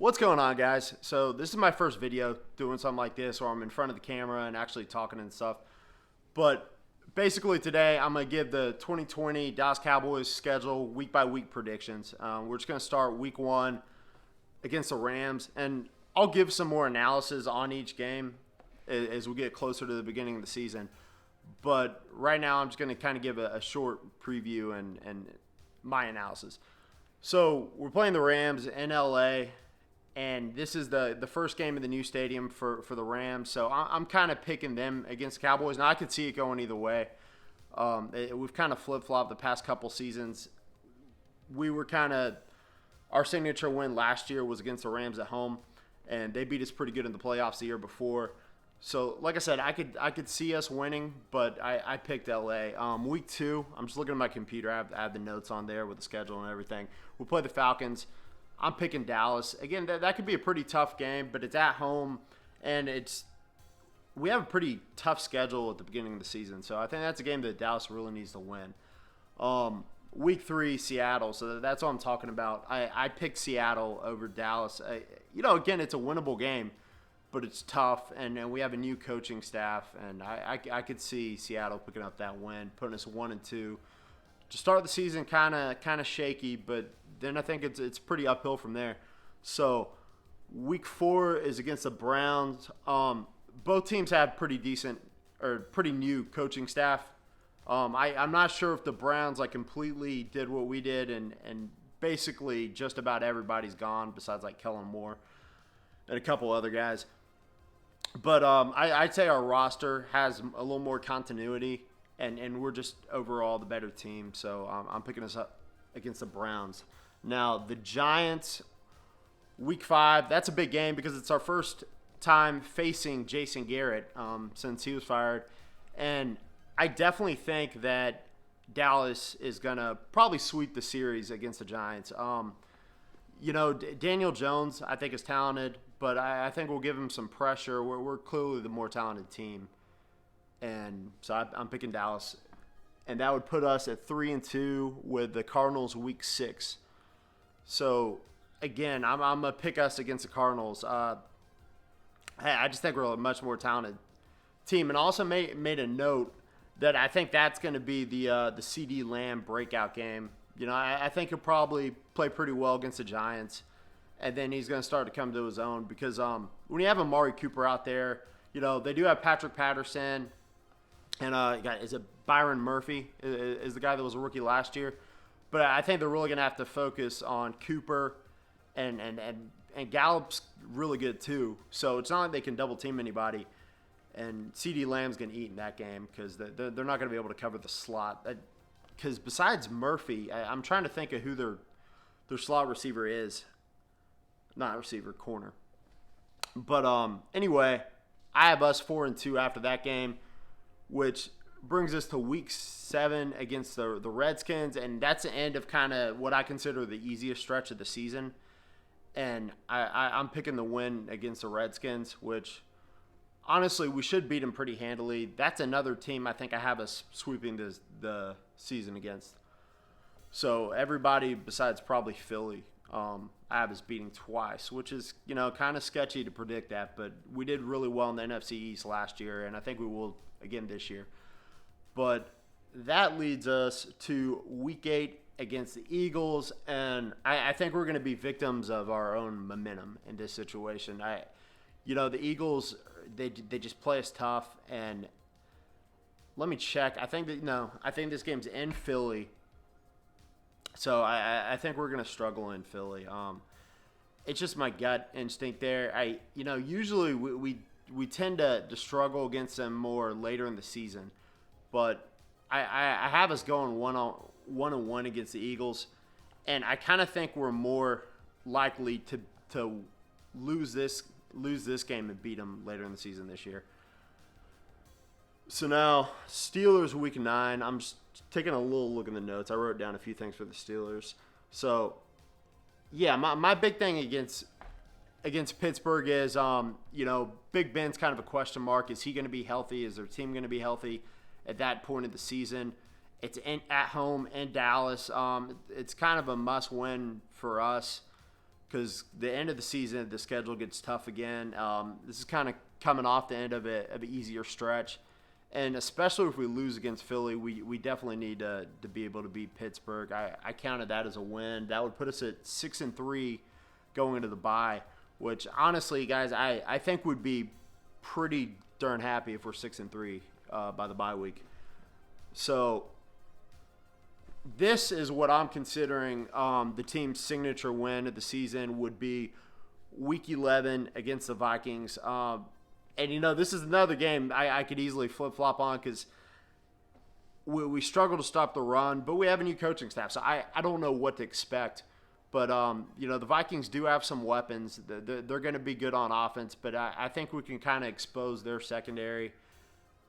What's going on, guys? So this is my first video doing something like this where I'm in front of the camera and actually talking and stuff. But basically today I'm going to give the 2020 Dallas Cowboys schedule week-by-week predictions. We're just going to start week 1 against the Rams, and I'll give some more analysis on each game as we get closer to the beginning of the season. But right now I'm just going to kind of give a short preview and my analysis. So we're playing the Rams in LA. And this is the first game of the new stadium for the Rams. So I'm kind of picking them against the Cowboys. Now, I could see it going either way. We've kind of flip-flopped the past couple seasons. Our signature win last year was against the Rams at home, and they beat us pretty good in the playoffs the year before. So, like I said, I could see us winning, but I picked LA. Week 2, I'm just looking at my computer. I have the notes on there with the schedule and everything. We'll play the Falcons. I'm picking Dallas. Again, that could be a pretty tough game, but it's at home, and we have a pretty tough schedule at the beginning of the season. So I think that's a game that Dallas really needs to win. Week 3, Seattle. So that's what I'm talking about. I picked Seattle over Dallas. Again, it's a winnable game, but it's tough, and we have a new coaching staff, and I could see Seattle picking up that win, putting us 1-2. To start the season, kind of shaky, but then I think it's pretty uphill from there. So week 4 is against the Browns. Both teams have pretty decent or pretty new coaching staff. I'm not sure if the Browns completely did what we did, and basically just about everybody's gone besides Kellen Moore and a couple other guys. But I'd say our roster has a little more continuity, and we're just overall the better team. So I'm picking us up against the Browns. Now, the Giants, week 5, that's a big game because it's our first time facing Jason Garrett since he was fired. And I definitely think that Dallas is going to probably sweep the series against the Giants. Daniel Jones, I think, is talented, but I think we'll give him some pressure. We're clearly the more talented team. And so I'm picking Dallas. And that would put us at 3-2 with the Cardinals week 6. So, again, I'm going to pick us against the Cardinals. I just think we're a much more talented team. And also made a note that I think that's going to be the CD Lamb breakout game. I think he'll probably play pretty well against the Giants. And then he's going to start to come to his own because when you have Amari Cooper out there, they do have Patrick Patterson. And is it Byron Murphy is the guy that was a rookie last year? But I think they're really going to have to focus on Cooper, and Gallup's really good too. So it's not like they can double team anybody. And CD Lamb's going to eat in that game because they're not going to be able to cover the slot. Because besides Murphy, I'm trying to think of who their slot receiver is. Not receiver, corner. But anyway, I have us 4-2 after that game, which brings us to week 7 against the Redskins, and that's the end of kind of what I consider the easiest stretch of the season. And I'm picking the win against the Redskins, which honestly we should beat them pretty handily. That's another team I think I have us sweeping the season against. So everybody besides probably Philly, I have us beating twice, which is kind of sketchy to predict that, but we did really well in the NFC East last year, and I think we will again this year. But that leads us to week 8 against the Eagles, and I think we're going to be victims of our own momentum in this situation. The Eagles, they just play us tough, and let me check. I think this game's in Philly, so I think we're going to struggle in Philly. It's just my gut instinct there. Usually we tend to struggle against them more later in the season, but I have us going 1-1 against the Eagles, and I kind of think we're more likely to lose this game and beat them later in the season this year. So now Steelers week 9. I'm just taking a little look in the notes. I wrote down a few things for the Steelers. So yeah, my big thing against Pittsburgh is, Big Ben's kind of a question mark. Is he going to be healthy? Is their team going to be healthy at that point of the season? It's at home in Dallas. It's kind of a must-win for us. because the end of the season, the schedule gets tough again. This is kind of coming off the end of an easier stretch. And especially if we lose against Philly, we definitely need to be able to beat Pittsburgh. I counted that as a win. That would put us at 6-3 going into the bye, which honestly, guys, I think would be pretty darn happy if we're 6-3 by the bye week. So this is what I'm considering the team's signature win of the season would be Week 11 against the Vikings. And, this is another game I could easily flip-flop on because we struggle to stop the run, but we have a new coaching staff, so I don't know what to expect. But, the Vikings do have some weapons. They're going to be good on offense, but I think we can kind of expose their secondary.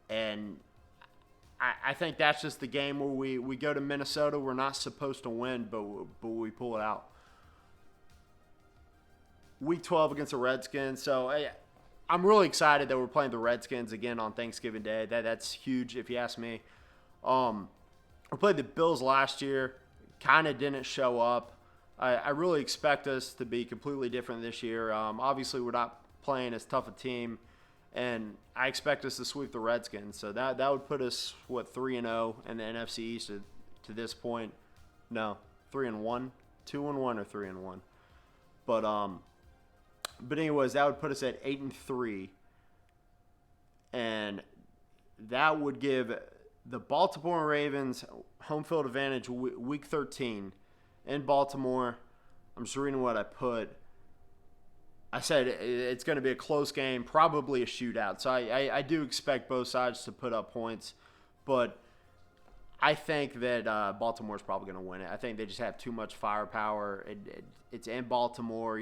And I think that's just the game where we go to Minnesota. We're not supposed to win, but we pull it out. Week 12 against the Redskins. So I'm really excited that we're playing the Redskins again on Thanksgiving Day. That's huge, if you ask me. We played the Bills last year. Kind of didn't show up. I really expect us to be completely different this year. Obviously, we're not playing as tough a team, and I expect us to sweep the Redskins. So that would put us, 3-0 in the NFC East to this point. No, 3-1, 2-1 or 3-1. But anyways, that would put us at 8-3, and that would give the Baltimore Ravens home field advantage week 13 in Baltimore. I'm just reading what I put. I said it's going to be a close game, probably a shootout. So I do expect both sides to put up points, but I think that Baltimore's probably going to win it. I think they just have too much firepower. It's in Baltimore.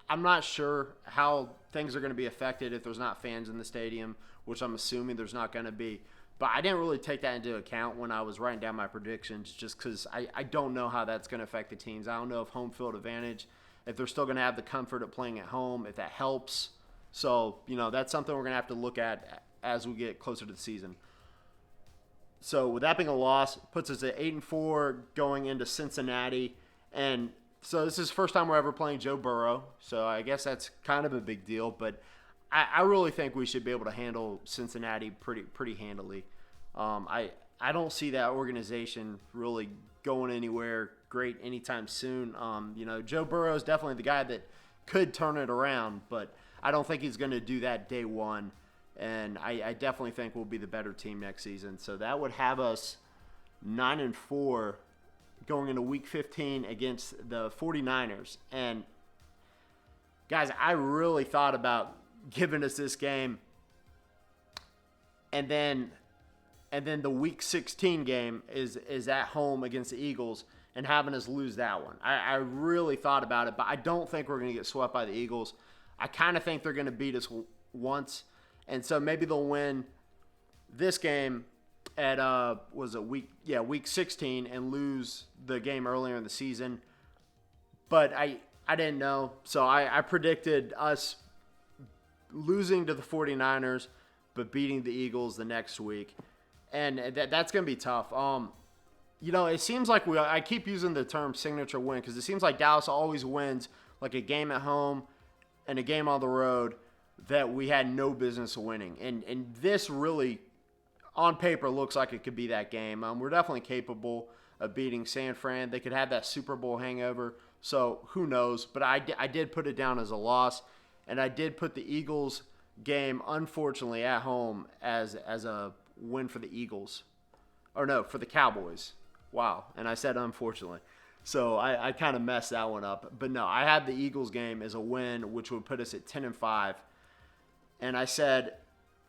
I'm not sure how things are going to be affected if there's not fans in the stadium, which I'm assuming there's not going to be. But I didn't really take that into account when I was writing down my predictions just because I don't know how that's going to affect the teams. I don't know if home field advantage, if they're still going to have the comfort of playing at home, if that helps. So, that's something we're going to have to look at as we get closer to the season. So, with that being a loss, puts us at 8-4 going into Cincinnati. And so this is the first time we're ever playing Joe Burrow, so I guess that's kind of a big deal. But I really think we should be able to handle Cincinnati pretty handily. I don't see that organization really going anywhere great anytime soon. Joe Burrow is definitely the guy that could turn it around, but I don't think he's going to do that day one. And I definitely think we'll be the better team next season. So that would have us 9-4. Going into Week 15 against the 49ers. And, guys, I really thought about giving us this game. And then the Week 16 game is at home against the Eagles and having us lose that one. I really thought about it, but I don't think we're going to get swept by the Eagles. I kind of think they're going to beat us once. And so maybe they'll win this game at week 16 and lose the game earlier in the season. But I didn't know. So I predicted us losing to the 49ers but beating the Eagles the next week. And that's going to be tough. It seems like I keep using the term signature win because it seems like Dallas always wins like a game at home and a game on the road that we had no business winning. And this really, on paper, looks like it could be that game. We're definitely capable of beating San Fran. They could have that Super Bowl hangover, so who knows. But I did put it down as a loss, and I did put the Eagles game, unfortunately, at home as a win for the Eagles. Or no, for the Cowboys. Wow, and I said unfortunately. So I kind of messed that one up. But no, I had the Eagles game as a win, which would put us at 10-5. And I said,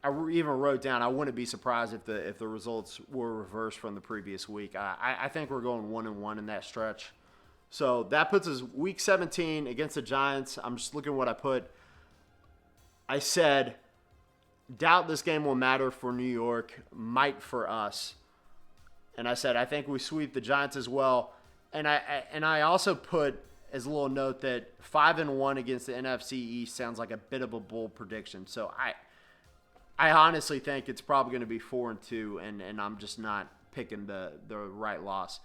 I even wrote down, I wouldn't be surprised if the results were reversed from the previous week. I think we're going 1-1 in that stretch. So that puts us Week 17 against the Giants. I'm just looking at what I put. I said, doubt this game will matter for New York, might for us. And I said, I think we sweep the Giants as well. And I also put as a little note that 5-1 against the NFC East sounds like a bit of a bold prediction. So I honestly think it's probably going to be 4-2, and I'm just not picking the right loss.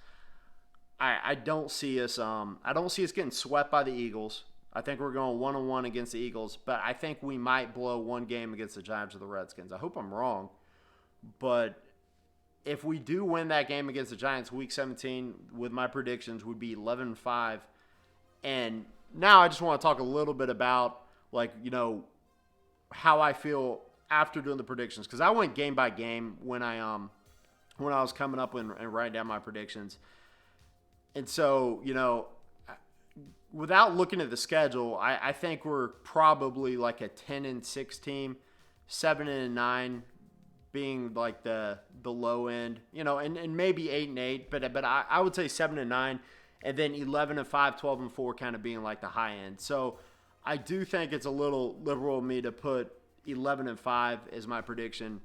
I don't see us getting swept by the Eagles. I think we're going 1-1 against the Eagles, but I think we might blow one game against the Giants or the Redskins. I hope I'm wrong, but if we do win that game against the Giants, Week 17, with my predictions, would be 11-5. And now I just want to talk a little bit about, like, how I feel after doing the predictions, because I went game by game when I was coming up and writing down my predictions. And so, without looking at the schedule, I think we're probably like a 10-6 team, 7-9 being like the low end, and maybe 8-8, but I would say 7-9, and then 11-5, 12-4 kind of being like the high end. So I do think it's a little liberal of me to put 11-5 as my prediction,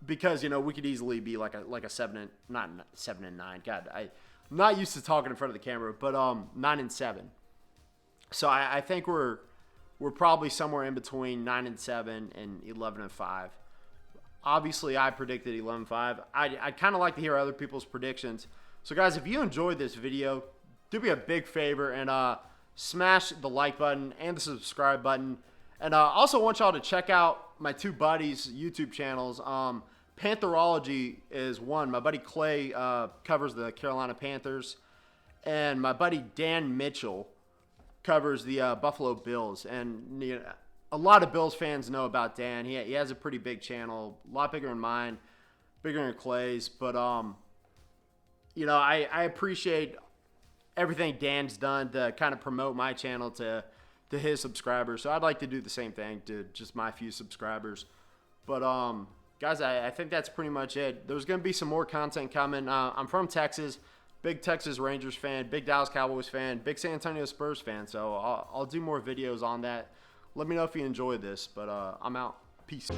because we could easily be like a 7 not 7-9. God, I'm not used to talking in front of the camera, but 9-7. So I think we're probably somewhere in between 9-7 and 11-5. Obviously, I predicted 11-5. I'd kind of like to hear other people's predictions. So, guys, if you enjoyed this video, do me a big favor and smash the like button and the subscribe button. And I also want y'all to check out my two buddies' YouTube channels. Pantherology is one. My buddy Clay covers the Carolina Panthers. And my buddy Dan Mitchell covers the Buffalo Bills. And a lot of Bills fans know about Dan. He has a pretty big channel, a lot bigger than mine, bigger than Clay's. But, I appreciate everything Dan's done to kind of promote my channel to his subscribers. So I'd like to do the same thing to just my few subscribers. But, guys, I think that's pretty much it. There's going to be some more content coming. I'm from Texas. Big Texas Rangers fan, big Dallas Cowboys fan, big San Antonio Spurs fan. So I'll do more videos on that. Let me know if you enjoyed this, but I'm out. Peace.